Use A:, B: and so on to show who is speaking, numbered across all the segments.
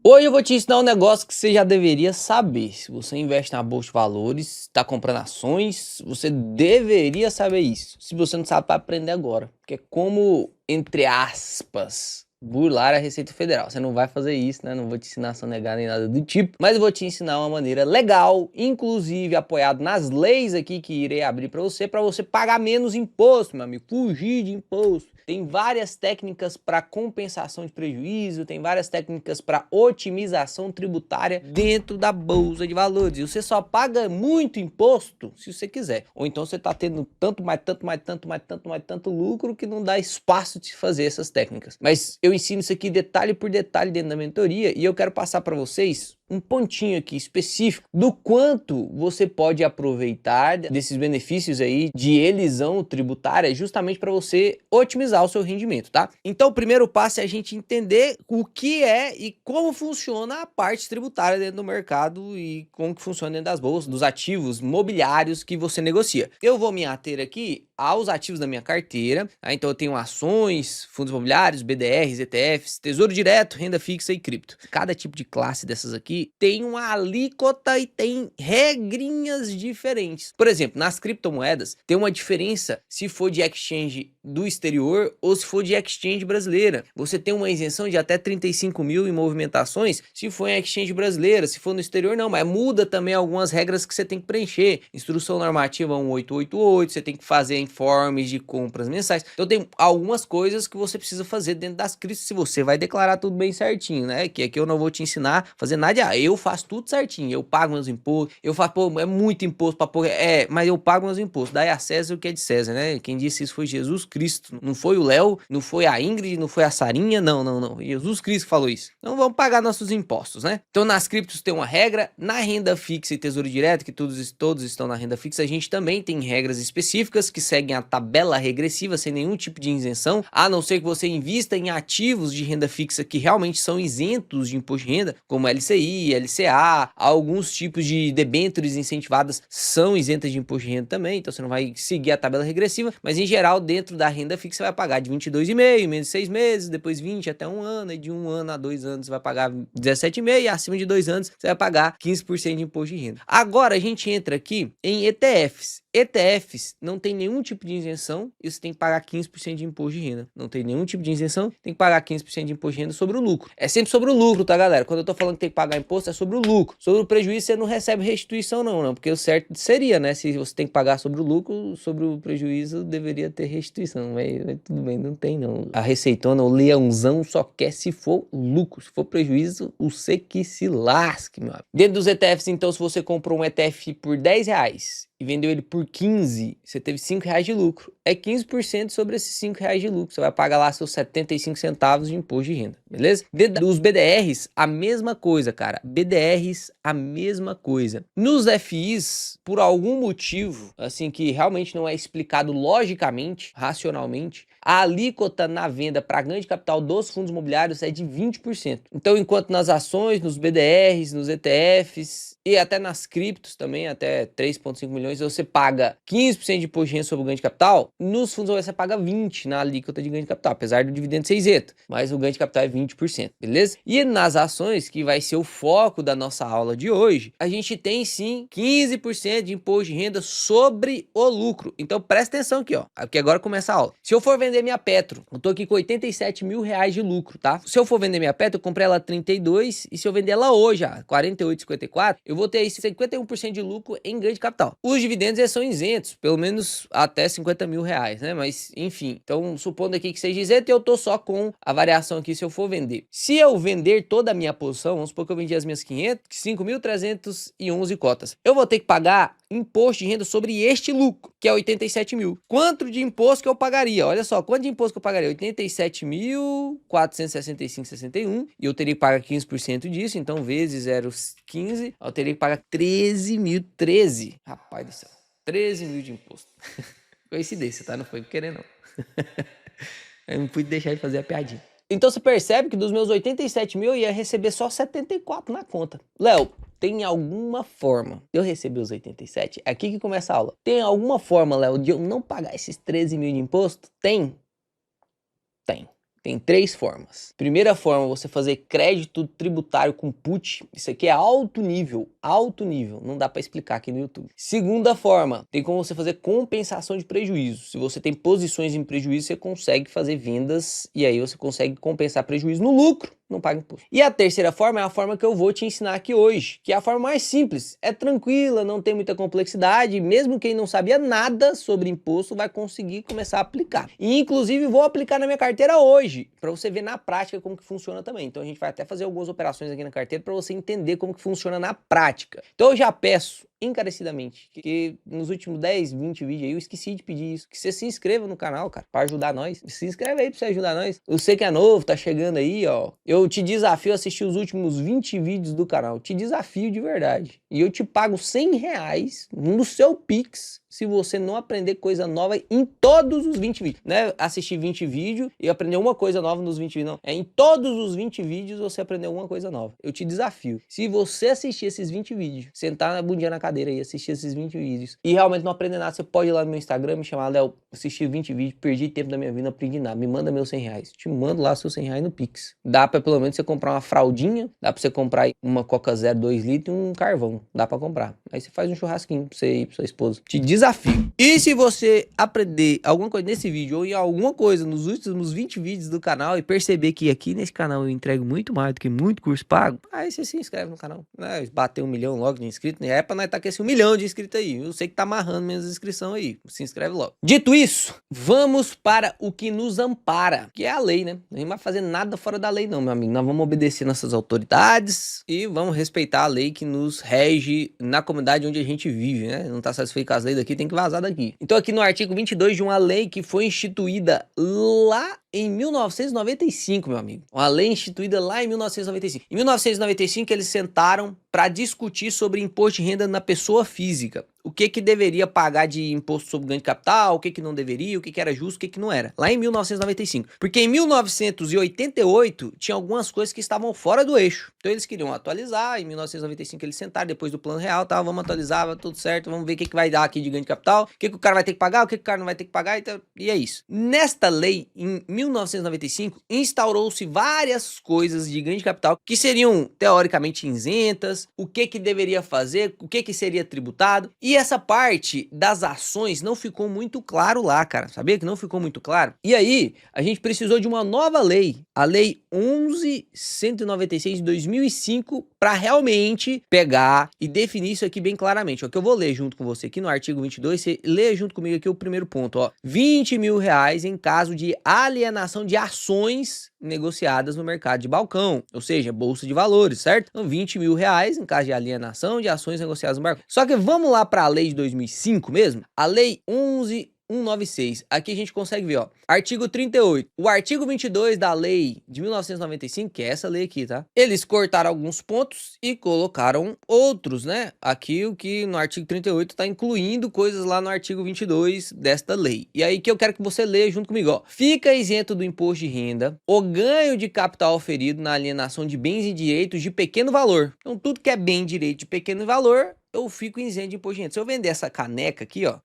A: Hoje eu vou te ensinar um negócio que você já deveria saber. Se você investe na bolsa de valores, está comprando ações, você deveria saber isso. Se você não sabe, vai aprender agora. Porque é como, entre aspas, burlar a Receita Federal. Você não vai fazer isso, né? Não vou te ensinar a sonegar nem nada do tipo. Mas eu vou te ensinar uma maneira legal, inclusive apoiado nas leis aqui que irei abrir para você pagar menos imposto, meu amigo. Fugir de imposto. Tem várias técnicas para compensação de prejuízo, tem várias técnicas para otimização tributária dentro da bolsa de valores. E você só paga muito imposto se você quiser. Ou então você está tendo tanto lucro que não dá espaço de fazer essas técnicas. Mas eu ensino isso aqui detalhe por detalhe dentro da mentoria e eu quero passar para vocês um pontinho aqui específico do quanto você pode aproveitar desses benefícios aí de elisão tributária justamente para você otimizar o seu rendimento, tá? Então o primeiro passo é a gente entender o que é e como funciona a parte tributária dentro do mercado e como que funciona dentro das bolsas, dos ativos mobiliários que você negocia. Eu vou me ater aqui aos ativos da minha carteira, tá? Então eu tenho ações, fundos imobiliários, BDRs, ETFs, tesouro direto, renda fixa e cripto. Cada tipo de classe dessas aqui tem uma alíquota e tem regrinhas diferentes. Por exemplo, nas criptomoedas tem uma diferença se for de exchange do exterior ou se for de exchange brasileira. Você tem uma isenção de até 35 mil em movimentações se for em exchange brasileira, se for no exterior não, mas muda também algumas regras que você tem que preencher. Instrução normativa 1888, você tem que fazer informes de compras mensais. Então tem algumas coisas que você precisa fazer dentro das criptos se você vai declarar tudo bem certinho, né? Que aqui eu não vou te ensinar a fazer nada. Eu faço tudo certinho, eu pago meus impostos, eu faço, pô, é muito imposto pra pôr, mas eu pago meus impostos, daí a César o que é de César, né? Quem disse isso foi Jesus Cristo, não foi o Léo, não foi a Ingrid, não foi a Sarinha, não, Jesus Cristo falou isso. Então vamos pagar nossos impostos, né? Então nas criptos tem uma regra, na renda fixa e tesouro direto, que todos estão na renda fixa, a gente também tem regras específicas que seguem a tabela regressiva sem nenhum tipo de isenção, a não ser que você invista em ativos de renda fixa que realmente são isentos de imposto de renda, como LCI, LCA, alguns tipos de debêntures incentivadas são isentas de imposto de renda também, então você não vai seguir a tabela regressiva, mas em geral dentro da renda fixa você vai pagar de 22,5 menos 6 meses, depois 20 até 1 ano, e de 1 ano a 2 anos você vai pagar 17,5 e acima de 2 anos você vai pagar 15% de imposto de renda. Agora a gente entra aqui em ETFs. ETFs não tem nenhum tipo de isenção e você tem que pagar 15% de imposto de renda. Não tem nenhum tipo de isenção, tem que pagar 15% de imposto de renda sobre o lucro. É sempre sobre o lucro, tá, galera? Quando eu tô falando que tem que pagar imposto, é sobre o lucro. Sobre o prejuízo, você não recebe restituição, não, porque o certo seria, né? Se você tem que pagar sobre o lucro, sobre o prejuízo, deveria ter restituição. Mas tudo bem, não tem, não. A receitona, o leãozão, só quer se for lucro. Se for prejuízo, o você que se lasque, meu amigo. Dentro dos ETFs, então, se você comprou um ETF por R$10 e vendeu ele por 15, você teve R$5 de lucro. É 15% sobre esses R$5 de lucro. Você vai pagar lá seus 75 centavos de imposto de renda, beleza? Dos BDRs, a mesma coisa, cara. BDRs, a mesma coisa. Nos FIs, por algum motivo, assim, que realmente não é explicado logicamente, racionalmente, a alíquota na venda para ganho de capital dos fundos imobiliários é de 20%. Então, enquanto nas ações, nos BDRs, nos ETFs e até nas criptos também, até 3,5 milhões, você paga 15% de imposto de renda sobre o ganho de capital, nos fundos imobiliários você paga 20% na alíquota de ganho de capital, apesar do dividendo ser isento, mas o ganho de capital é 20%, beleza? E nas ações, que vai ser o foco da nossa aula de hoje, a gente tem sim 15% de imposto de renda sobre o lucro. Então presta atenção aqui, ó, porque agora começa a aula. Se eu for vender minha Petro, eu tô aqui com 87 mil reais de lucro, tá? Se eu for vender minha Petro, eu comprei ela 32 e se eu vender ela hoje, 48,54, eu vou ter aí 51% de lucro em ganho de capital. Os dividendos eles são isentos, pelo menos até 50 mil reais, né? Mas enfim, então supondo aqui que seja isento, eu tô só com a variação aqui se eu for vender. Se eu vender toda a minha posição, vamos supor que eu vendi as minhas 5.311 cotas, eu vou ter que pagar imposto de renda sobre este lucro, que é 87 mil. Quanto de imposto que eu pagaria? Olha só, quanto de imposto que eu pagaria? 87.465,61 e eu teria que pagar 15% disso, então vezes 0,15, eu teria que pagar 13.013. Rapaz do céu, 13 mil de imposto. Coincidência, tá? Não foi querendo, não. Eu não pude deixar de fazer a piadinha. Então você percebe que dos meus 87 mil eu ia receber só 74 na conta. Léo, tem alguma forma de eu receber os 87? É aqui que começa a aula. Tem alguma forma, Léo, de eu não pagar esses 13 mil de imposto? Tem. Tem. Tem 3 formas. Primeira forma, você fazer crédito tributário com put. Isso aqui é alto nível, não dá para explicar aqui no YouTube. Segunda forma, tem como você fazer compensação de prejuízo. Se você tem posições em prejuízo, você consegue fazer vendas e aí você consegue compensar prejuízo no lucro, não paga imposto. E a terceira forma é a forma que eu vou te ensinar aqui hoje, que é a forma mais simples, é tranquila, não tem muita complexidade, mesmo quem não sabia nada sobre imposto vai conseguir começar a aplicar. E inclusive vou aplicar na minha carteira hoje, para você ver na prática como que funciona também. Então a gente vai até fazer algumas operações aqui na carteira para você entender como que funciona na prática. Então eu já peço encarecidamente, que nos últimos 10, 20 vídeos aí eu esqueci de pedir isso, que você se inscreva no canal, cara, para ajudar nós. Se inscreve aí pra você ajudar nós. Eu sei que é novo, tá chegando aí, ó. Eu te desafio a assistir os últimos 20 vídeos do canal. Te desafio de verdade. E eu te pago R$100 no seu Pix se você não aprender coisa nova em todos os 20 vídeos. Não é assistir 20 vídeos e aprender uma coisa nova nos 20 vídeos, não. É em todos os 20 vídeos você aprender uma coisa nova. Eu te desafio. Se você assistir esses 20 vídeos, sentar na bundinha na cadeira e assistir esses 20 vídeos e realmente não aprender nada, você pode ir lá no meu Instagram me chamar, Léo, assisti 20 vídeos, perdi tempo da minha vida, não aprendi nada. Me manda meus R$100. Te mando lá seus R$100 no Pix. Dá pra pelo menos você comprar uma fraldinha, dá pra você comprar uma Coca Zero 2 litros e um carvão. Dá pra comprar. Aí você faz um churrasquinho pra você ir pra sua esposa. Te desafio. E se você aprender alguma coisa nesse vídeo ou em alguma coisa nos últimos 20 vídeos do canal e perceber que aqui nesse canal eu entrego muito mais do que muito curso pago, aí você se inscreve no canal. Né? Bater 1 milhão logo de inscritos, né? É pra nós estar com esse 1 milhão de inscritos aí. Eu sei que tá amarrando minhas inscrições aí. Se inscreve logo. Dito isso, vamos para o que nos ampara, que é a lei, né? Não vai fazer nada fora da lei não, meu amigo. Nós vamos obedecer nossas autoridades e vamos respeitar a lei que nos rege na comunidade onde a gente vive, né? Não tá satisfeito com as leis daqui, tem que vazar daqui. Então aqui no artigo 22 de uma lei que foi instituída lá em 1995, meu amigo. Uma lei instituída lá em 1995. Em 1995 eles sentaram para discutir sobre imposto de renda na pessoa física. O que deveria pagar de imposto sobre ganho de capital, o que não deveria, o que era justo, o que não era. Lá em 1995. Porque em 1988 tinha algumas coisas que estavam fora do eixo. Então eles queriam atualizar, em 1995 eles sentaram depois do plano real, tá, vamos atualizar, vai tudo certo, vamos ver o que vai dar aqui de ganho de capital, o que o cara vai ter que pagar, o que o cara não vai ter que pagar, então, e é isso. Nesta lei, em 1995, instaurou-se várias coisas de ganho de capital que seriam teoricamente isentas, o que deveria fazer, o que seria tributado, e essa parte das ações não ficou muito claro lá, cara, sabia que não ficou muito claro? E aí, a gente precisou de uma nova lei, a lei 11.196 de 2005, para realmente pegar e definir isso aqui bem claramente, ó, que eu vou ler junto com você aqui no artigo 22, você lê junto comigo aqui o primeiro ponto, ó, R$20 mil em caso de alienação de ações negociadas no mercado de balcão, ou seja, bolsa de valores, certo? Então, R$20 mil em caso de alienação de ações negociadas no balcão. Só que vamos lá para a lei de 2005 mesmo, a lei 11.196, aqui a gente consegue ver, ó, artigo 38, o artigo 22 da lei de 1995, que é essa lei aqui, tá? Eles cortaram alguns pontos e colocaram outros, né? Aqui o que no artigo 38 tá incluindo coisas lá no artigo 22 desta lei. E aí que eu quero que você leia junto comigo, ó. Fica isento do imposto de renda o ganho de capital oferido na alienação de bens e direitos de pequeno valor. Então tudo que é bem e direito de pequeno valor, eu fico isento de imposto de renda. Se eu vender essa caneca aqui, ó,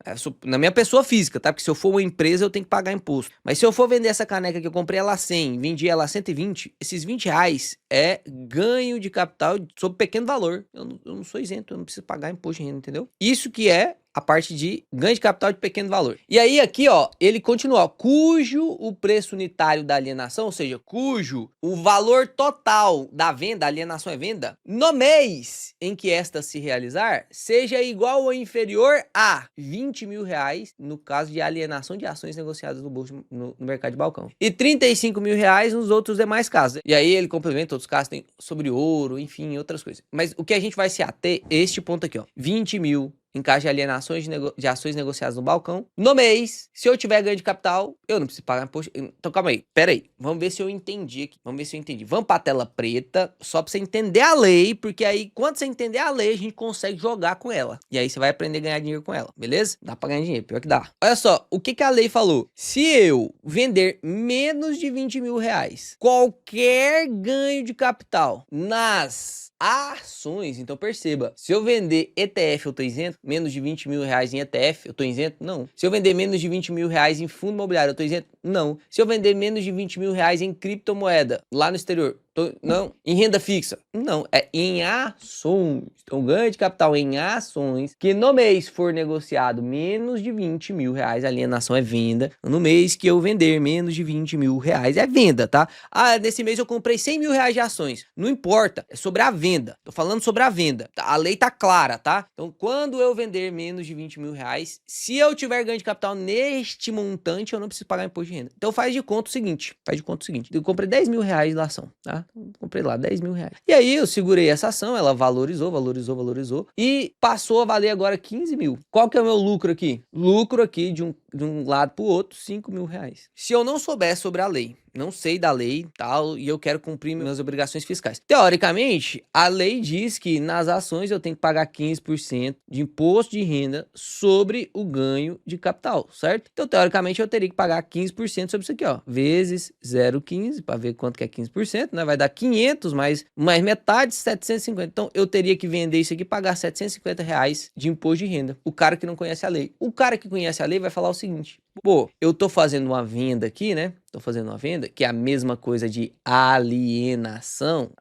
A: na minha pessoa física, tá? Porque se eu for uma empresa, eu tenho que pagar imposto. Mas se eu for vender essa caneca que eu comprei ela a 100, vendi ela a 120, esses R$20 é ganho de capital sob pequeno valor. Eu não sou isento, eu não preciso pagar imposto de renda, entendeu? Isso que é a parte de ganho de capital de pequeno valor. E aí aqui, ó, ele continua, ó, cujo o preço unitário da alienação, ou seja, cujo o valor total da venda, alienação é venda, no mês em que esta se realizar, seja igual ou inferior a R$20 mil, no caso de alienação de ações negociadas no mercado de balcão. E R$35 mil nos outros demais casos. E aí ele complementa, outros casos tem sobre ouro, enfim, outras coisas. Mas o que a gente vai se ater é este ponto aqui, ó, R$20 mil em caso de alienações de ações negociadas no balcão. No mês, se eu tiver ganho de capital, eu não preciso pagar imposto. Então, calma aí. Pera aí. Vamos ver se eu entendi aqui. Vamos ver se eu entendi. Vamos pra tela preta, só pra você entender a lei, porque aí, quando você entender a lei, a gente consegue jogar com ela. E aí, você vai aprender a ganhar dinheiro com ela. Beleza? Dá pra ganhar dinheiro. Pior que dá. Olha só. O que a lei falou? Se eu vender menos de R$20 mil, qualquer ganho de capital nas ações. Então perceba, se eu vender ETF eu tô isento, menos de 20 mil reais em ETF eu tô isento? Não. Se eu vender menos de 20 mil reais em fundo imobiliário eu tô isento? Não. Se eu vender menos de 20 mil reais em criptomoeda lá no exterior, não. Em renda fixa? Não. É em ações. Então ganho de capital em ações que no mês for negociado menos de 20 mil reais, alienação é venda. No mês que eu vender menos de 20 mil reais é venda, tá? Ah, nesse mês eu comprei 100 mil reais de ações. Não importa, é sobre a venda. Tô falando sobre a venda. A lei tá clara, tá? Então quando eu vender menos de 20 mil reais, se eu tiver ganho de capital neste montante, eu não preciso pagar imposto de renda. Então faz de conta o seguinte, eu comprei 10 mil reais da ação, tá? Comprei lá 10 mil reais. E aí eu segurei essa ação, ela valorizou e passou a valer agora 15 mil. Qual que é o meu lucro aqui? Lucro aqui de um lado pro outro, 5 mil reais. Se eu não souber sobre a lei, não sei da lei tal, e eu quero cumprir minhas obrigações fiscais. Teoricamente, a lei diz que nas ações eu tenho que pagar 15% de imposto de renda sobre o ganho de capital, certo? Então, teoricamente, eu teria que pagar 15% sobre isso aqui, ó, vezes 0,15, para ver quanto que é 15%, né? Vai dar 500 mais metade, 750. Então, eu teria que vender isso aqui e pagar 750 reais de imposto de renda. O cara que não conhece a lei. O cara que conhece a lei vai falar o seguinte: pô, eu tô fazendo uma venda aqui, né? Tô fazendo uma venda, que é a mesma coisa de alienação.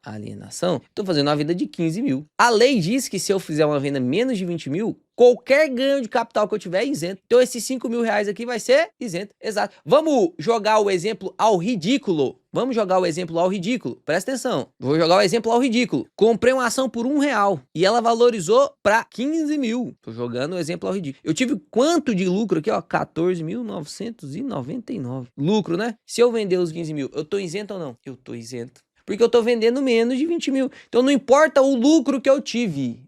A: Tô fazendo uma venda de 15 mil. A lei diz que se eu fizer uma venda menos de 20 mil, qualquer ganho de capital que eu tiver é isento. Então esses 5 mil reais aqui vai ser isento. Exato. Vamos jogar o exemplo ao ridículo. Presta atenção. Vou jogar o exemplo ao ridículo. Comprei uma ação por R$1 e ela valorizou para 15 mil. Tô jogando o exemplo ao ridículo. Eu tive quanto de lucro aqui, ó? 14.999. Lucro, né? Se eu vender os 15 mil, eu tô isento ou não? Eu tô isento. Porque eu tô vendendo menos de 20 mil. Então não importa o lucro que eu tive.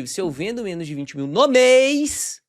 A: Se eu vendo menos de 20 mil no mês,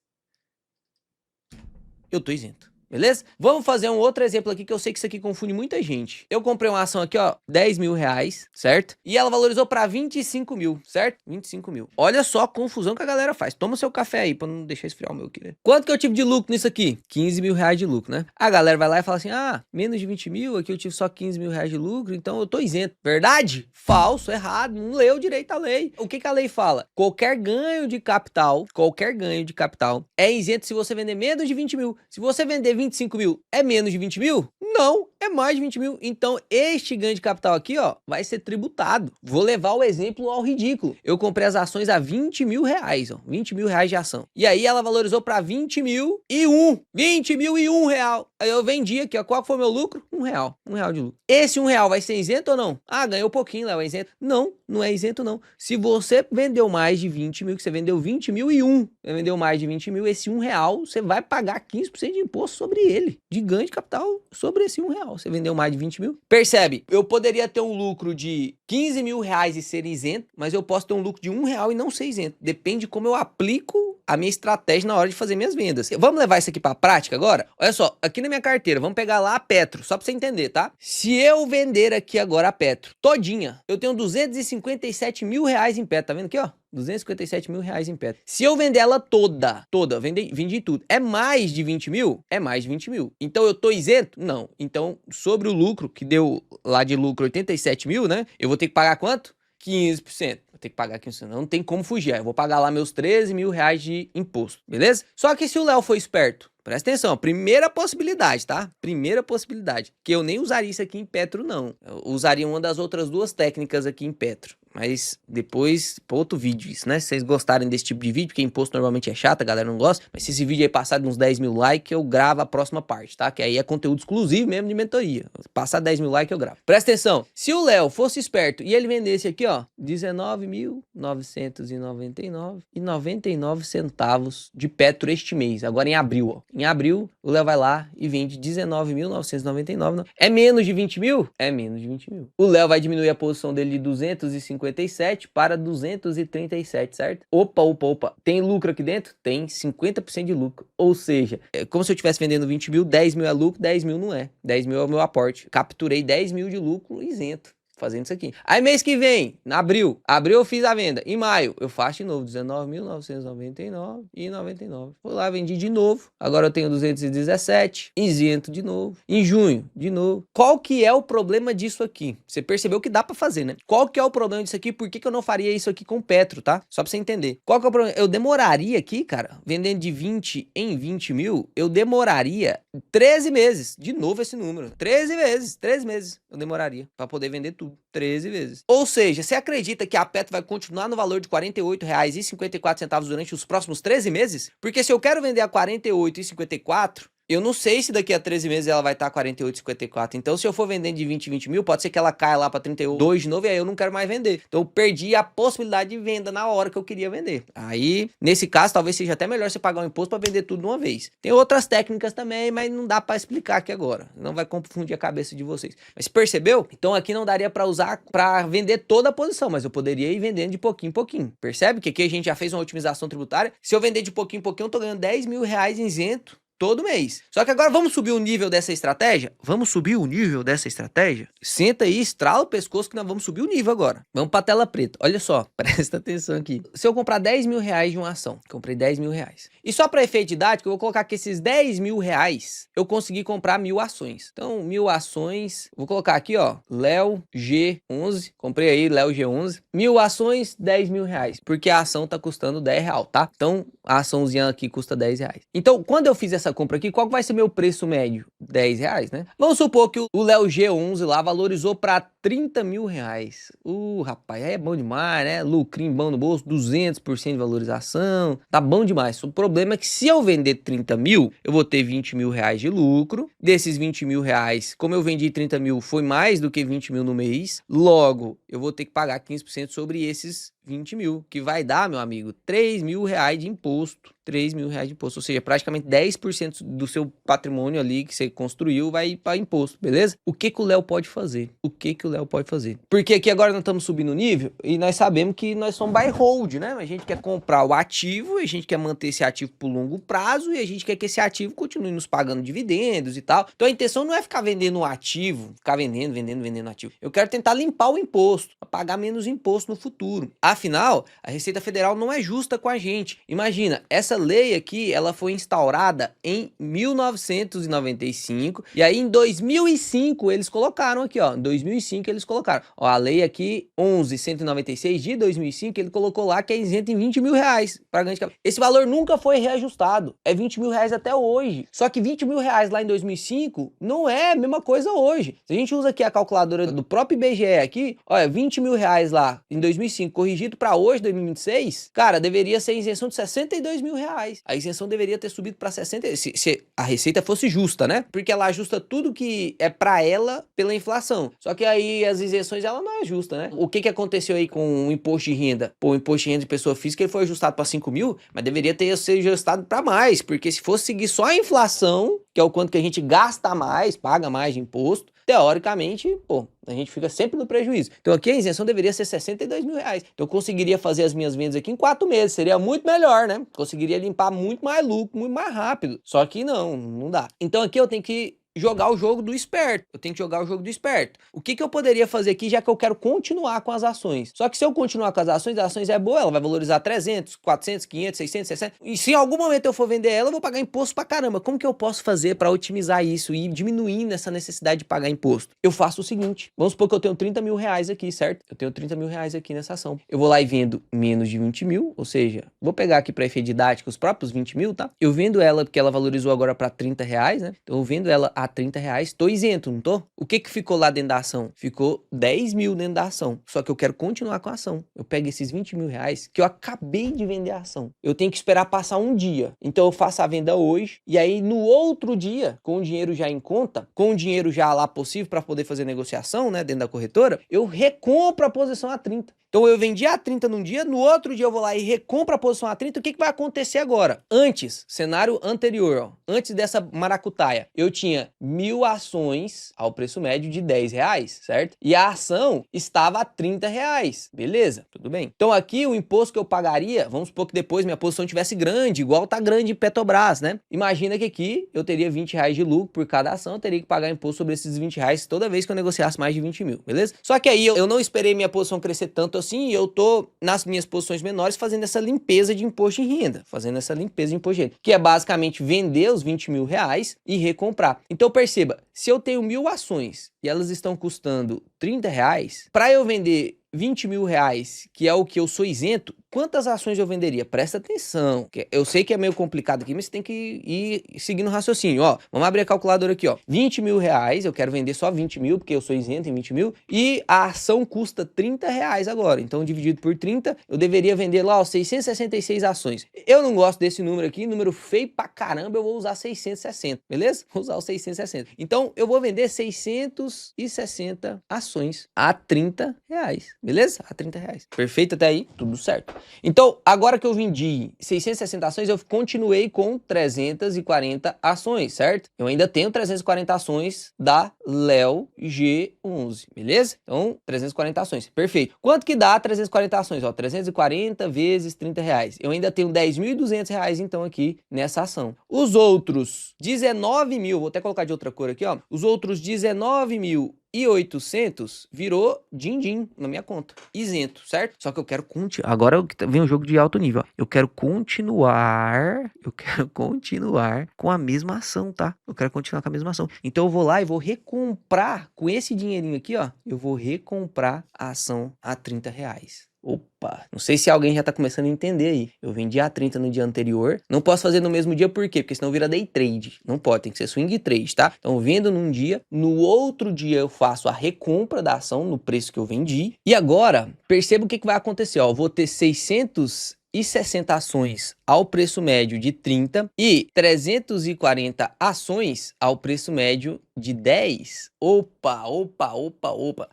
A: eu tô isento. Beleza? Vamos fazer um outro exemplo aqui que eu sei que isso aqui confunde muita gente. Eu comprei uma ação aqui, ó, 10 mil reais, certo? E ela valorizou para 25 mil, certo? 25 mil. Olha só a confusão que a galera faz. Toma seu café aí pra não deixar esfriar o meu aqui, né? Quanto que eu tive de lucro nisso aqui? 15 mil reais de lucro, né? A galera vai lá e fala assim, ah, menos de 20 mil, aqui eu tive só 15 mil reais de lucro, então eu tô isento. Verdade? Falso, errado, não leu direito a lei. O que que a lei fala? Qualquer ganho de capital é isento se você vender menos de 20 mil. Se você vender 25 mil, é menos de 20 mil? Não, é mais de 20 mil. Então, este ganho de capital aqui, ó, vai ser tributado. Vou levar o exemplo ao ridículo. Eu comprei as ações a 20 mil reais, ó, 20 mil reais de ação. E aí ela valorizou para 20 mil e um real. Aí eu vendi aqui, ó, qual foi o meu lucro? R$1 de lucro. Esse R$1 vai ser isento ou não? Ah, ganhou pouquinho, Léo, é isento? Não, não é isento não. Se você vendeu mais de 20 mil, que você vendeu 20 mil e vendeu mais de 20 mil, esse R$1, você vai pagar 15% de imposto sobre ele, de ganho de capital sobre esse R$1. Você vendeu mais de 20 mil. Percebe? Eu poderia ter um lucro de 15 mil reais e ser isento, mas eu posso ter um lucro de R$1 e não ser isento. Depende de como eu aplico a minha estratégia na hora de fazer minhas vendas. Vamos levar isso aqui para a prática agora? Olha só, aqui na minha carteira, vamos pegar lá a Petro, só para você entender, tá? Se eu vender aqui agora a Petro todinha, eu tenho 257 mil reais em Petro, tá vendo aqui, ó? 257 mil reais em Petro. Se eu vender ela toda, vendi tudo, é mais de 20 mil? É mais de 20 mil. Então eu tô isento? Não. Então, sobre o lucro, que deu lá de lucro 87 mil, né? Eu vou ter que pagar quanto? 15%. Vou ter que pagar 15%. Não tem como fugir. Eu vou pagar lá meus 13 mil reais de imposto, beleza? Só que se o Léo for esperto, presta atenção, primeira possibilidade, tá? Primeira possibilidade, que eu nem usaria isso aqui em Petro, não. Eu usaria uma das outras duas técnicas aqui em Petro. Mas depois, para outro vídeo isso, né? Se vocês gostarem desse tipo de vídeo, porque imposto normalmente é chato, a galera não gosta. Mas se esse vídeo aí passar de uns 10 mil likes, eu gravo a próxima parte, tá? Que aí é conteúdo exclusivo mesmo de mentoria. Se passar 10 mil likes, eu gravo. Presta atenção, se o Léo fosse esperto e ele vendesse aqui, ó, 19.999,99 centavos de Petro este mês, agora em abril, ó. Em abril, o Léo vai lá e vende 19.999. É menos de 20 mil? É menos de 20 mil. O Léo vai diminuir a posição dele de 257 para 237, certo? Opa. Tem lucro aqui dentro? Tem 50% de lucro. Ou seja, é como se eu estivesse vendendo 20 mil, 10 mil é lucro, 10 mil não é. 10 mil é o meu aporte. Capturei 10 mil de lucro isento. fazendo isso aqui. Aí mês que vem, em abril eu fiz a venda. Em maio, eu faço de novo, 19.999,99. Fui lá, vendi de novo. Agora eu tenho 217, isento de novo. Em junho, de novo. Qual que é o problema disso aqui? Você percebeu que dá pra fazer, né? Qual que é o problema disso aqui? Por que que eu não faria isso aqui com o Petro, tá? Só pra você entender. Qual que é o problema? Eu demoraria aqui, cara, vendendo de 20 em 20 mil, eu demoraria 13 meses. De novo esse número. 13 vezes. 13 meses eu demoraria pra poder vender tudo. 13 vezes. Ou seja, você acredita que a Petro vai continuar no valor de R$ 48,54 durante os próximos 13 meses? Porque se eu quero vender a R$ 48,54, eu não sei se daqui a 13 meses ela vai estar 48,54. Então, se eu for vendendo de 20 em 20 mil, pode ser que ela caia lá para 32 de novo e aí eu não quero mais vender. Então, eu perdi a possibilidade de venda na hora que eu queria vender. Aí, nesse caso, talvez seja até melhor você pagar um imposto para vender tudo de uma vez. Tem outras técnicas também, mas não dá para explicar aqui agora. Não vai confundir a cabeça de vocês. Mas percebeu? Então, aqui não daria para usar para vender toda a posição, mas eu poderia ir vendendo de pouquinho em pouquinho. Percebe que aqui a gente já fez uma otimização tributária? Se eu vender de pouquinho em pouquinho, eu tô ganhando R$ 10.000 isento todo mês. Só que agora vamos subir o nível dessa estratégia? Vamos subir o nível dessa estratégia? Senta aí, estrala o pescoço que nós vamos subir o nível agora. Vamos pra tela preta. Olha só, presta atenção aqui. Se eu comprar R$ 10.000 de uma ação, comprei R$ 10.000. E só para efeito didático, eu vou colocar que esses R$ 10.000 eu consegui comprar 1.000 ações. Então, 1.000 ações, vou colocar aqui, ó, Léo G11. Comprei aí, Léo G11. 1.000 ações, R$ 10.000. Porque a ação tá custando R$ 10, tá? Então, a açãozinha aqui custa R$ 10. Então, quando eu fiz essa compra aqui, qual vai ser meu preço médio? R$ 10, né? Vamos supor que o Léo G11 lá valorizou para R$ 30.000. Rapaz, aí é bom demais, né? Lucrinho bom no bolso, 200% de valorização. Tá bom demais. O problema é que se eu vender 30 mil, eu vou ter R$ 20.000 de lucro. Desses R$ 20.000, como eu vendi 30 mil, foi mais do que 20 mil no mês. Logo, eu vou ter que pagar 15% sobre esses 20 mil, que vai dar, meu amigo, R$ 3.000 de imposto. R$ 3.000 de imposto, ou seja, praticamente 10% do seu patrimônio ali que você construiu vai para imposto, beleza? O que que o Léo pode fazer? O que que o Léo pode fazer? Porque aqui agora nós estamos subindo o nível e nós sabemos que nós somos buy hold, né? A gente quer comprar o ativo, a gente quer manter esse ativo por longo prazo e a gente quer que esse ativo continue nos pagando dividendos e tal. Então a intenção não é ficar vendendo o ativo, ficar vendendo ativo. Eu quero tentar limpar o imposto, pagar menos imposto no futuro. Afinal, a Receita Federal não é justa com a gente. Imagina, essa lei aqui, ela foi instaurada em 1995 e aí em 2005 eles colocaram aqui, ó, em 2005 eles colocaram, ó, a lei aqui 11.196 de 2005, ele colocou lá que é isento em R$ 20.000 para ganho de capital. Esse valor nunca foi reajustado, é R$ 20.000 até hoje. Só que R$ 20.000 lá em 2005 não é a mesma coisa hoje. Se a gente usa aqui a calculadora do próprio IBGE aqui, olha, R$ 20.000 lá em 2005 corrigido para hoje, 2026, cara, deveria ser isenção de R$ 62.000. A isenção deveria ter subido para 60, se a receita fosse justa, né? Porque ela ajusta tudo que é para ela pela inflação. Só que aí as isenções ela não é justa, né? O que que aconteceu aí com o imposto de renda? Pô, o imposto de renda de pessoa física ele foi ajustado para 5 mil, mas deveria ter sido ajustado para mais, porque se fosse seguir só a inflação, que é o quanto que a gente gasta mais, paga mais de imposto, teoricamente, pô, a gente fica sempre no prejuízo. Então aqui a isenção deveria ser R$ 62.000. Então eu conseguiria fazer as minhas vendas aqui em 4 meses. Seria muito melhor, né? Conseguiria limpar muito mais lucro, muito mais rápido. Só que não dá. Então aqui eu tenho que jogar o jogo do esperto. Eu tenho que jogar o jogo do esperto. O que que eu poderia fazer aqui, já que eu quero continuar com as ações? Só que se eu continuar com as ações é boa, ela vai valorizar 300, 400, 500, 600, 700. E se em algum momento eu for vender ela, eu vou pagar imposto pra caramba. Como que eu posso fazer para otimizar isso e ir diminuindo essa necessidade de pagar imposto? Eu faço o seguinte, vamos supor que eu tenho R$ 30.000 aqui, certo? Eu tenho R$ 30.000 aqui nessa ação. Eu vou lá e vendo menos de 20 mil, ou seja, vou pegar aqui para efeito didático os próprios 20 mil, tá? Eu vendo ela porque ela valorizou agora para R$ 30, né? Então eu vendo ela a R$ 30, tô isento, não tô? O que que ficou lá dentro da ação? Ficou 10 mil dentro da ação. Só que eu quero continuar com a ação. Eu pego esses R$ 20.000 que eu acabei de vender a ação. Eu tenho que esperar passar um dia. Então eu faço a venda hoje e aí no outro dia, com o dinheiro já em conta, com o dinheiro já lá possível para poder fazer negociação, né, dentro da corretora, eu recompro a posição a 30. Então eu vendi a 30 num dia, no outro dia eu vou lá e recompro a posição a 30. O que que vai acontecer agora? Antes, cenário anterior, ó, antes dessa maracutaia, eu tinha 1.000 ações ao preço médio de R$10, certo? E a ação estava a R$30, beleza? Tudo bem. Então aqui o imposto que eu pagaria, vamos supor que depois minha posição tivesse grande, igual tá grande em Petrobras, né? Imagina que aqui eu teria R$20 de lucro por cada ação, eu teria que pagar imposto sobre esses R$20 toda vez que eu negociasse mais de 20 mil, beleza? Só que aí eu não esperei minha posição crescer tanto assim e eu tô nas minhas posições menores fazendo essa limpeza de imposto de renda, que é basicamente vender os R$20.000 e recomprar. Então perceba, se eu tenho 1.000 ações e elas estão custando R$30, para eu vender R$20.000, que é o que eu sou isento, quantas ações eu venderia? Presta atenção. Eu sei que é meio complicado aqui, mas você tem que ir seguindo o raciocínio. Ó, vamos abrir a calculadora aqui, ó. R$20.000, eu quero vender só 20 mil, porque eu sou isento em 20 mil, e a ação custa R$30 agora. Então, dividido por 30, eu deveria vender lá, ó, 666 ações. Eu não gosto desse número aqui, número feio pra caramba, eu vou usar 660, beleza? Vou usar o 660. Então, eu vou vender 660 ações a R$30. Beleza? A R$30. Perfeito até aí? Tudo certo. Então, agora que eu vendi 660 ações, eu continuei com 340 ações, certo? Eu ainda tenho 340 ações da Leo G11, beleza? Então, 340 ações. Perfeito. Quanto que dá 340 ações? Ó, 340 vezes R$30. Eu ainda tenho R$10.200, então, aqui nessa ação. Os outros 19 mil, vou até colocar de outra cor aqui, ó. Os outros 19.800 virou din-din na minha conta, isento, certo? Só que eu quero continuar, agora vem um jogo de alto nível, ó. Eu quero continuar com a mesma ação, tá? Eu quero continuar com a mesma ação. Então eu vou lá e vou recomprar com esse dinheirinho aqui, ó. Eu vou recomprar a ação a R$30. Opa, não sei se alguém já tá começando a entender aí. Eu vendi a 30 no dia anterior. Não posso fazer no mesmo dia, por quê? Porque senão vira day trade. Não pode, tem que ser swing trade, tá? Então, vendo num dia, no outro dia eu faço a recompra da ação no preço que eu vendi. E agora, perceba o que vai acontecer, ó. Eu vou ter 660 ações ao preço médio de 30 e 340 ações ao preço médio de 10. Opa.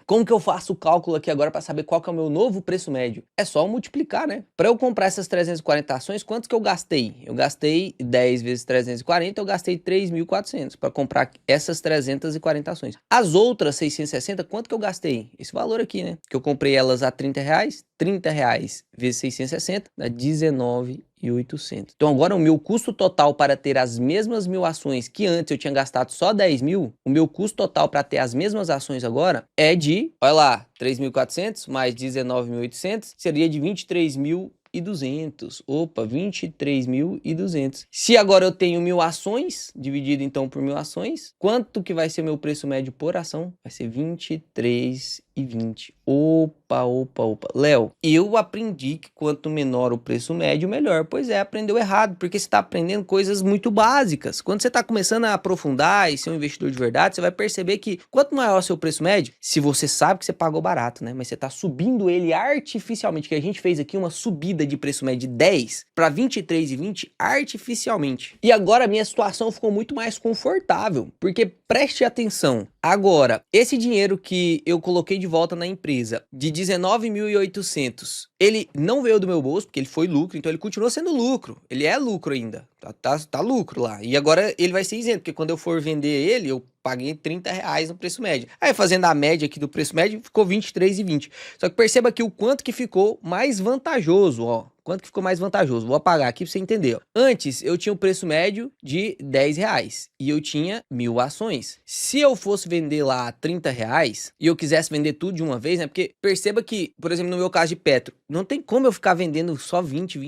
A: Como que eu faço o cálculo aqui agora para saber qual que é o meu novo preço médio? É só multiplicar, né? Para eu comprar essas 340 ações, quanto que eu gastei? Eu gastei 10 vezes 340, eu gastei 3.400 para comprar essas 340 ações. As outras 660, quanto que eu gastei? Esse valor aqui, né? Que eu comprei elas a R$30, R$30 vezes 660 dá 19.800. Então agora o meu custo total para ter as mesmas 1.000 ações que antes eu tinha gastado só 10 mil, o meu custo total para ter as mesmas ações agora é de, olha lá, 3.400 mais 19.800 seria de 23.200. Opa, 23.200. Se agora eu tenho 1.000 ações, dividido então por 1.000 ações, quanto que vai ser meu preço médio por ação? Vai ser 23,20. Opa. Léo, eu aprendi que quanto menor o preço médio, melhor. Pois é, aprendeu errado, porque você está aprendendo coisas muito básicas. Quando você está começando a aprofundar e ser um investidor de verdade, você vai perceber que quanto maior o seu preço médio, se você sabe que você pagou barato, né? Mas você está subindo ele artificialmente, que a gente fez aqui uma subida de preço médio de 10 para 23,20 artificialmente. E agora a minha situação ficou muito mais confortável, porque preste atenção. Agora, esse dinheiro que eu coloquei de volta na empresa, de 19.800, ele não veio do meu bolso, porque ele foi lucro, então ele continua sendo lucro. Ele é lucro ainda, tá lucro lá. E agora ele vai ser isento, porque quando eu for vender ele, eu paguei R$30 no preço médio. Aí fazendo a média aqui do preço médio, ficou 23,20. Só que perceba aqui o quanto que ficou mais vantajoso, ó. Quanto que ficou mais vantajoso? Vou apagar aqui pra você entender, ó. Antes, eu tinha um preço médio de R$10 e eu tinha 1.000 ações. Se eu fosse vender lá R$30 e eu quisesse vender tudo de uma vez, né? Porque perceba que, por exemplo, no meu caso de Petro, não tem como eu ficar vendendo só 20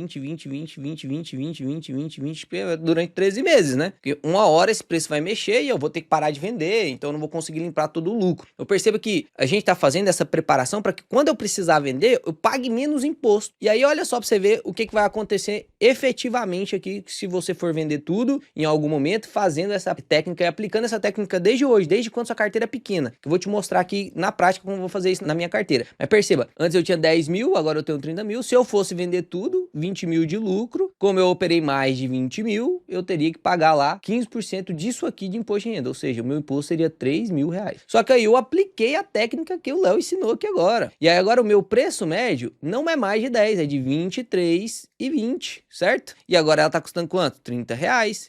A: durante 13 meses, né? Porque uma hora esse preço vai mexer e eu vou ter que parar de vender, então eu não vou conseguir limpar todo o lucro. Eu percebo que a gente tá fazendo essa preparação para que quando eu precisar vender, eu pague menos imposto. E aí olha só pra você ver o que vai acontecer efetivamente aqui se você for vender tudo em algum momento, fazendo essa técnica e aplicando essa técnica desde hoje, desde quando sua carteira é pequena. Eu vou te mostrar aqui na prática como eu vou fazer isso na minha carteira. Mas perceba, antes eu tinha 10 mil, agora eu tenho 30 mil. Se eu fosse vender tudo, 20 mil de lucro, como eu operei mais de 20 mil, eu teria que pagar lá 15% disso aqui de imposto de renda, ou seja, o meu imposto seria R$3.000. Só que aí eu apliquei a técnica que o Léo ensinou aqui agora. E aí agora o meu preço médio não é mais de 10, é de 23,20. 23,20, certo? E agora ela tá custando quanto? R$ 30.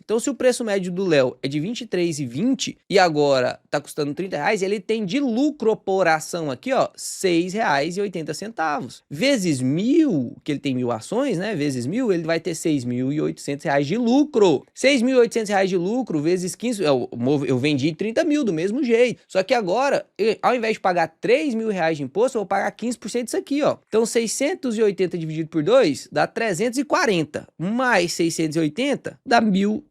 A: Então, se o preço médio do Léo é de 23,20 e agora tá custando R$ 30, ele tem de lucro por ação aqui, ó, R$ 6,80. Vezes 1.000, que ele tem 1.000 ações, né? Vezes 1.000, ele vai ter R$ 6.800 de lucro. R$ 6.800 de lucro vezes 15, eu vendi 30 mil do mesmo jeito. Só que agora, ao invés de pagar R$ 3.000 de imposto, eu vou pagar 15% disso aqui, ó. Então, 680 dividido por 2 dá 340, mais 680 dá R$ 1.020.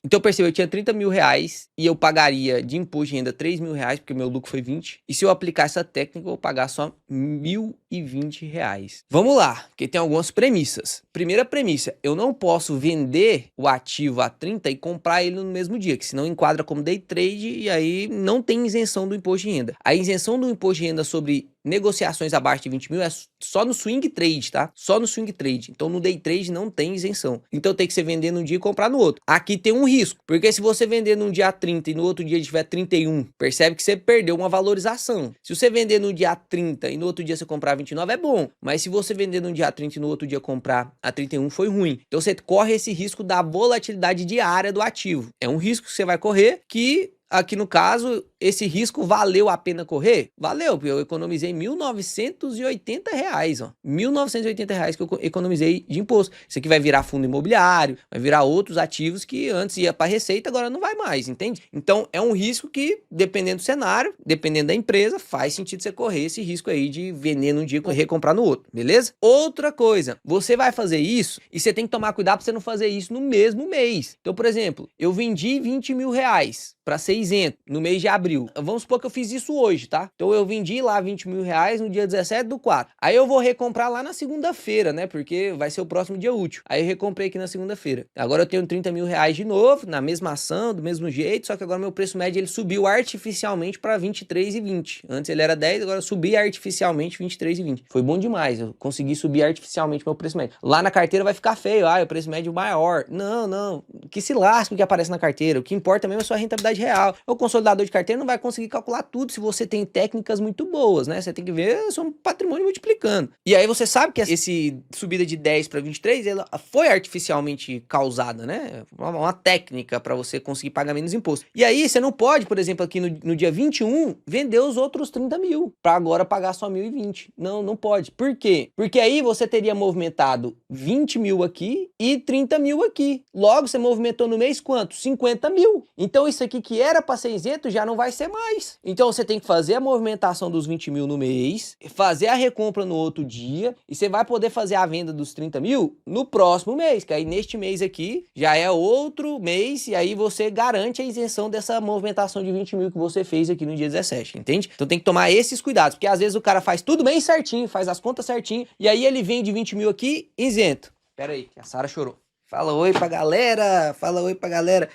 A: Então, perceba, eu tinha R$ 30.000 e eu pagaria de imposto de renda R$ 3.000, porque meu lucro foi 20. E se eu aplicar essa técnica, eu vou pagar só R$ 1.020. Vamos lá, porque tem algumas premissas. Primeira premissa, eu não posso vender o ativo a 30 e comprar ele no mesmo dia, que senão enquadra como day trade e aí não tem isenção do imposto de renda. A isenção do imposto de renda sobre negociações abaixo de 20 mil é só no swing trade, tá? Só no swing trade. Então, no day trade não tem isenção. Então, tem que você vender num dia e comprar no outro. Aqui tem um risco, porque se você vender num dia 30 e no outro dia tiver 31, percebe que você perdeu uma valorização. Se você vender no dia 30 e no outro dia você comprar 29, é bom. Mas se você vender no dia 30 e no outro dia comprar a 31, foi ruim. Então, você corre esse risco da volatilidade diária do ativo. É um risco que você vai correr que... Aqui no caso, esse risco valeu a pena correr? Valeu, porque eu economizei R$ 1.980, ó. R$ 1.980 que eu economizei de imposto. Isso aqui vai virar fundo imobiliário, vai virar outros ativos que antes ia para receita, agora não vai mais, entende? Então, é um risco que, dependendo do cenário, dependendo da empresa, faz sentido você correr esse risco aí de vender num dia e recomprar no outro, beleza? Outra coisa, você vai fazer isso e você tem que tomar cuidado para você não fazer isso no mesmo mês. Então, por exemplo, eu vendi R$ 20.000 para ser isento no mês de abril. Vamos supor que eu fiz isso hoje, tá? Então eu vendi lá R$ 20.000 no dia 17/4. Aí eu vou recomprar lá na segunda-feira, né? Porque vai ser o próximo dia útil. Aí eu recomprei aqui na segunda-feira. Agora eu tenho R$ 30.000 de novo, na mesma ação, do mesmo jeito, só que agora meu preço médio ele subiu artificialmente para R$ 23,20. Antes ele era 10, agora eu subi artificialmente R$ 23,20. Foi bom demais, eu consegui subir artificialmente meu preço médio. Lá na carteira vai ficar feio, o preço médio maior. Não, que se lasque o que aparece na carteira. O que importa mesmo é a sua rentabilidade real. O consolidador de carteira não vai conseguir calcular tudo se você tem técnicas muito boas, né? Você tem que ver o seu patrimônio multiplicando. E aí você sabe que esse subida de 10 para 23, ela foi artificialmente causada, né? Uma técnica para você conseguir pagar menos imposto. E aí você não pode, por exemplo, aqui no dia 21, vender os outros 30 mil para agora pagar só 1.020. Não pode. Por quê? Porque aí você teria movimentado 20 mil aqui e 30 mil aqui. Logo, você movimentou no mês quanto? 50 mil. Então isso aqui que era para ser isento já não vai ser mais. Então você tem que fazer a movimentação dos 20 mil no mês, fazer a recompra no outro dia e você vai poder fazer a venda dos 30 mil no próximo mês, que aí neste mês aqui já é outro mês e aí você garante a isenção dessa movimentação de 20 mil que você fez aqui no dia 17, entende? Então tem que tomar esses cuidados, porque às vezes o cara faz tudo bem certinho, faz as contas certinho e aí ele vende 20 mil aqui isento. Pera aí, que a Sara chorou. Fala oi pra galera,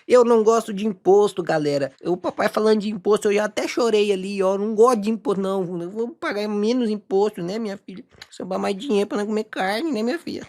A: Eu não gosto de imposto, galera. O papai falando de imposto, eu já até chorei ali, ó. Não gosto de imposto, não. Eu vou pagar menos imposto, né, minha filha? Sobrar mais dinheiro pra não comer carne, né, minha filha?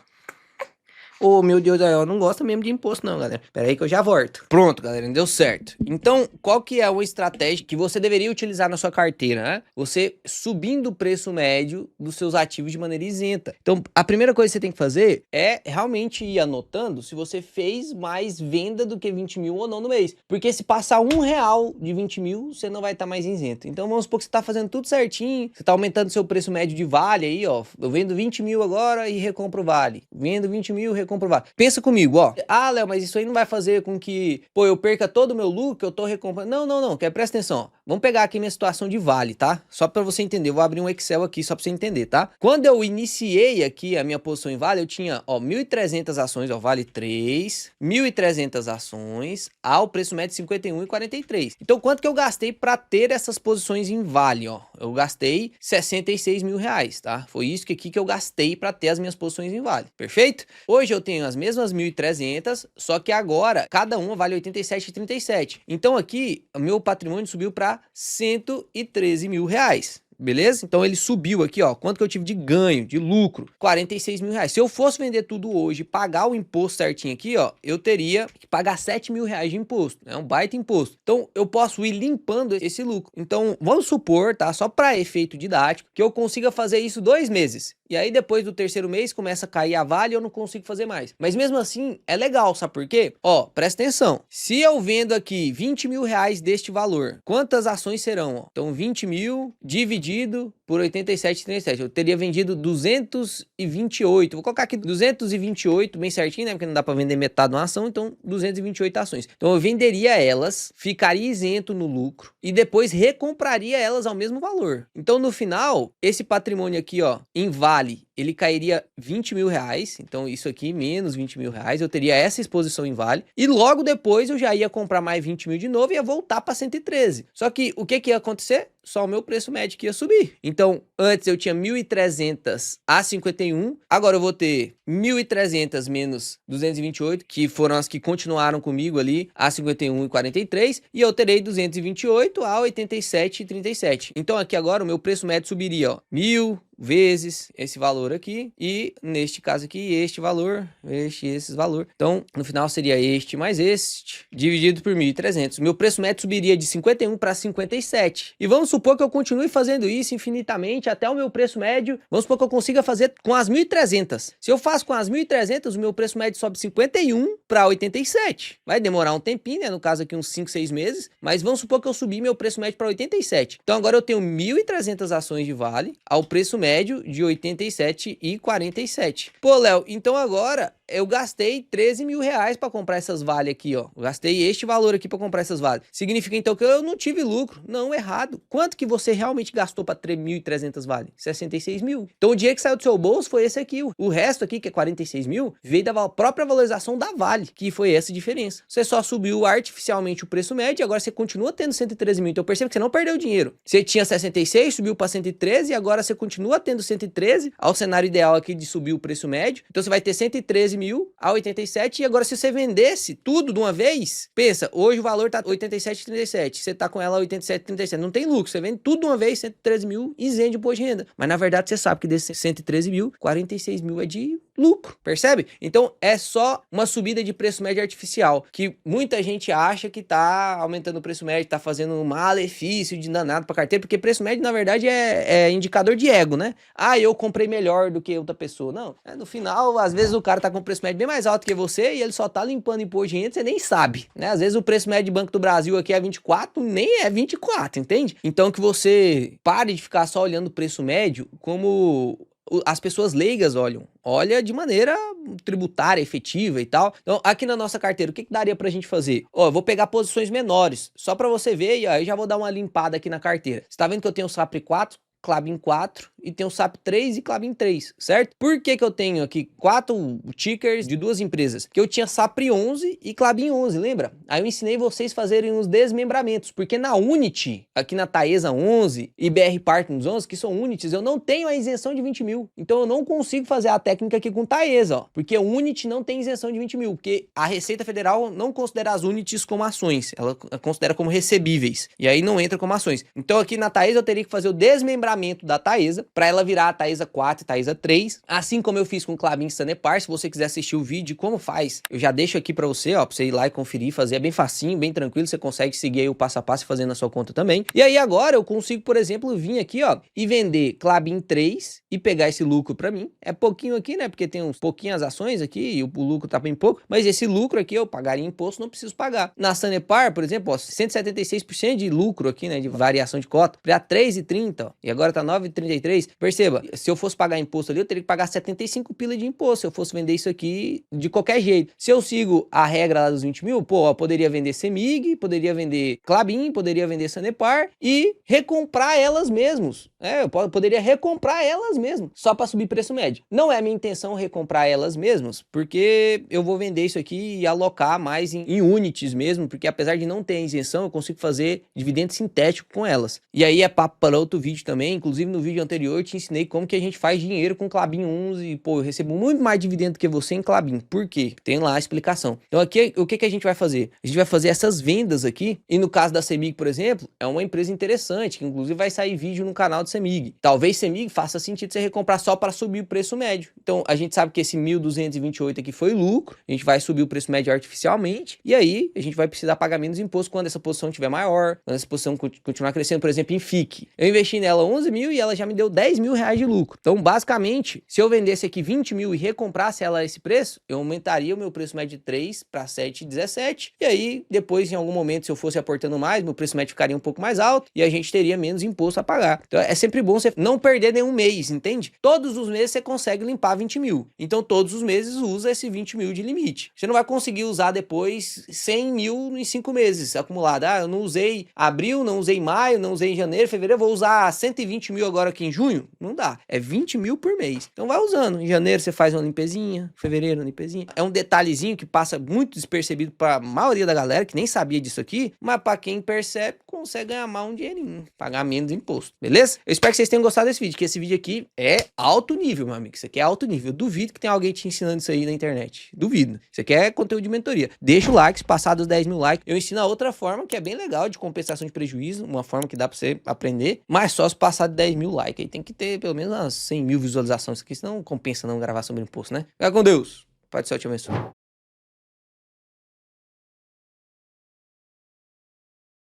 A: Ô, meu Deus, eu não gosto mesmo de imposto não, galera. Pera aí que eu já volto. Pronto, galera, deu certo. Então, qual que é uma estratégia que você deveria utilizar na sua carteira, né? Você subindo o preço médio dos seus ativos de maneira isenta. Então, a primeira coisa que você tem que fazer é realmente ir anotando se você fez mais venda do que 20 mil ou não no mês. Porque se passar R$ 1 de 20 mil, você não vai estar mais isento. Então, vamos supor que você tá fazendo tudo certinho, você tá aumentando seu preço médio de vale aí, ó. Eu vendo 20 mil agora e recompro o vale. Vendo 20 mil, comprovar. Pensa comigo, ó. Léo, mas isso aí não vai fazer com que, eu perca todo o meu lucro que eu tô recomprando. Não. Presta atenção, ó. Vamos pegar aqui minha situação de vale, tá? Só pra você entender. Eu vou abrir um Excel aqui só pra você entender, tá? Quando eu iniciei aqui a minha posição em vale, eu tinha, 1.300 ações, vale 3, 1.300 ações, ao preço médio de 51,43. Então, quanto que eu gastei pra ter essas posições em vale, ó? Eu gastei R$ 66.000, tá? Foi isso que eu gastei pra ter as minhas posições em vale, perfeito? Hoje eu tenho as mesmas 1.300, só que agora cada uma vale 87,37. Então aqui, o meu patrimônio subiu para R$ 113.000. beleza? Então ele subiu aqui, ó, quanto que eu tive de ganho, de lucro? 46 mil reais. Se eu fosse vender tudo hoje, pagar o imposto certinho aqui, ó, eu teria que pagar 7 mil reais de imposto, é um baita imposto. Então eu posso ir limpando esse lucro. Então vamos supor, tá, só para efeito didático, que eu consiga fazer isso 2 meses. E aí depois do terceiro mês começa a cair a Vale e eu não consigo fazer mais. Mas mesmo assim é legal, sabe por quê? Ó, presta atenção. Se eu vendo aqui 20 mil reais deste valor, quantas ações serão? Ó? Então 20 mil dividido por 87,37. Eu teria vendido 228. Vou colocar aqui 228 bem certinho, né? Porque não dá para vender metade de uma ação, então 228 ações. Então eu venderia elas, ficaria isento no lucro e depois recompraria elas ao mesmo valor. Então no final, esse patrimônio aqui, ó, em Vale, ele cairia 20 mil reais, então isso aqui menos 20 mil reais, eu teria essa exposição em Vale, e logo depois eu já ia comprar mais 20 mil de novo e ia voltar para 113. Só que o que ia acontecer? Só o meu preço médio que ia subir. Então, antes eu tinha 1.300 a 51, agora eu vou ter 1.300 menos 228, que foram as que continuaram comigo ali, a 51 e 43, e eu terei 228 a 87 e 37. Então aqui agora o meu preço médio subiria, ó, 1.000 vezes esse valor aqui, e neste caso aqui, este valor, esse valor. Então, no final seria este mais este, dividido por 1.300. Meu preço médio subiria de 51 para 57. E vamos supor que eu continue fazendo isso infinitamente até o meu preço médio. Vamos supor que eu consiga fazer com as 1.300. Se eu faço com as 1.300, o meu preço médio sobe 51 para 87. Vai demorar um tempinho, né? No caso aqui uns 5, 6 meses. Mas vamos supor que eu subi meu preço médio para 87. Então agora eu tenho 1.300 ações de Vale ao preço médio de 87,47. Pô, Léo, então agora eu gastei 13 mil reais para comprar essas Vale aqui, ó. Eu gastei este valor aqui para comprar essas Vale. Significa então que eu não tive lucro. Não, errado. Quanto que você realmente gastou para 3.300 Vale? 66 mil. Então o dinheiro que saiu do seu bolso foi esse aqui. O resto aqui, que é 46 mil, veio da própria valorização da Vale, que foi essa diferença. Você só subiu artificialmente o preço médio e agora você continua tendo 113 mil. Então perceba que você não perdeu dinheiro. Você tinha 66, subiu para 113 e agora você continua tendo 113, ao cenário ideal aqui de subir o preço médio. Então você vai ter 113 mil a 87, e agora se você vendesse tudo de uma vez, pensa, hoje o valor tá 87,37, você tá com ela a 87,37, não tem lucro, você vende tudo de uma vez, 113 mil, isento de imposto de renda. Mas na verdade você sabe que desses 113 mil, 46 mil é de lucro, percebe? Então é só uma subida de preço médio artificial, que muita gente acha que tá aumentando o preço médio, tá fazendo um malefício de danado pra carteira, porque preço médio na verdade é indicador de ego, né? Ah, eu comprei melhor do que outra pessoa. Não, no final, às vezes o cara tá com o preço médio bem mais alto que você e ele só tá limpando imposto de renda, você nem sabe, né? Às vezes o preço médio de Banco do Brasil aqui é 24, nem é 24, entende? Então que você pare de ficar só olhando o preço médio como as pessoas leigas olham. Olha de maneira tributária, efetiva e tal. Então, aqui na nossa carteira, o que daria pra gente fazer? Ó, eu vou pegar posições menores, só pra você ver, e aí já vou dar uma limpada aqui na carteira. Você tá vendo que eu tenho o SAPRE 4, Klabin 4 e tem o SAP 3 e Klabin 3, certo? Por que que eu tenho aqui 4 tickers de 2 empresas? Que eu tinha SAPRE 11 e Klabin 11, lembra? Aí eu ensinei vocês a fazerem os desmembramentos, porque na Unity, aqui na Taesa 11 e BR Partners 11, que são Unities, eu não tenho a isenção de 20 mil. Então eu não consigo fazer a técnica aqui com Taesa, ó, porque o Unity não tem isenção de 20 mil, porque a Receita Federal não considera as Unities como ações, ela considera como recebíveis, e aí não entra como ações. Então aqui na Taesa eu teria que fazer o desmembramento da Taesa, para ela virar a Taesa 4 e Taesa 3, assim como eu fiz com o Klabin Sanepar. Se você quiser assistir o vídeo de como faz, eu já deixo aqui para você, ó, pra você ir lá e conferir, fazer, é bem facinho, bem tranquilo, você consegue seguir aí o passo a passo fazendo na sua conta também. E aí agora eu consigo, por exemplo, vir aqui, ó, e vender Klabin 3 e pegar esse lucro para mim. É pouquinho aqui, né, porque tem uns pouquinhas ações aqui e o lucro tá bem pouco, mas esse lucro aqui eu pagaria imposto, não preciso pagar. Na Sanepar, por exemplo, ó, 176% de lucro aqui, né, de variação de cota, para 3,30, ó, e agora tá 9,33. Perceba, se eu fosse pagar imposto ali, eu teria que pagar 75 pila de imposto se eu fosse vender isso aqui de qualquer jeito. Se eu sigo a regra lá dos 20 mil, pô, eu poderia vender Semig, poderia vender Klabin, poderia vender Sanepar e recomprar elas mesmos. Eu poderia recomprar elas mesmas, só para subir preço médio. Não é minha intenção recomprar elas mesmas, porque eu vou vender isso aqui e alocar mais em Unities mesmo, porque apesar de não ter isenção, eu consigo fazer dividendo sintético com elas. E aí é papo para outro vídeo também, inclusive no vídeo anterior anterior eu te ensinei como que a gente faz dinheiro com Klabin 11 e, pô, eu recebo muito mais dividendo que você em Klabin. Por quê? Tem lá a explicação. Então aqui, o que que a gente vai fazer? A gente vai fazer essas vendas aqui, e no caso da CEMIG, por exemplo, é uma empresa interessante, que inclusive vai sair vídeo no canal de CEMIG. Talvez CEMIG faça sentido você recomprar só para subir o preço médio. Então a gente sabe que esse 1.228 aqui foi lucro, a gente vai subir o preço médio artificialmente, e aí a gente vai precisar pagar menos imposto quando essa posição estiver maior, quando essa posição continuar crescendo. Por exemplo, em FIC, eu investi nela 11 mil e ela já me deu 10 mil reais de lucro. Então basicamente, se eu vendesse aqui 20 mil e recomprasse ela a esse preço, eu aumentaria o meu preço médio de 3 para 7,17, e aí depois em algum momento, se eu fosse aportando mais, meu preço médio ficaria um pouco mais alto e a gente teria menos imposto a pagar. Então é sempre bom você não perder nenhum mês, entende? Todos os meses você consegue limpar 20 mil. Então todos os meses usa esse 20 mil de limite. Você não vai conseguir usar depois 100 mil em 5 meses acumulado. Ah, eu não usei abril, não usei maio, não usei janeiro, fevereiro, eu vou usar 120 mil agora aqui em junho? Não dá. É 20 mil por mês. Então vai usando. Em janeiro você faz uma limpezinha, fevereiro uma limpezinha. É um detalhezinho que passa muito despercebido para a maioria da galera que nem sabia disso aqui, mas para quem percebe, consegue ganhar mais um dinheirinho, pagar menos imposto, beleza? Eu espero que vocês tenham gostado desse vídeo, que esse vídeo aqui é alto nível, meu amigo. Isso aqui é alto nível. Eu duvido que tenha alguém te ensinando isso aí na internet. Duvido. Isso aqui é conteúdo de mentoria. Deixa o like, se passar dos 10 mil likes, eu ensino a outra forma que é bem legal de compensação de prejuízo, uma forma que dá pra você aprender, mas só se passar de 10 mil likes. Aí tem que ter pelo menos umas 100 mil visualizações aqui, senão não compensa não gravar sobre imposto, né? Fica com Deus. Pai do céu te abençoe.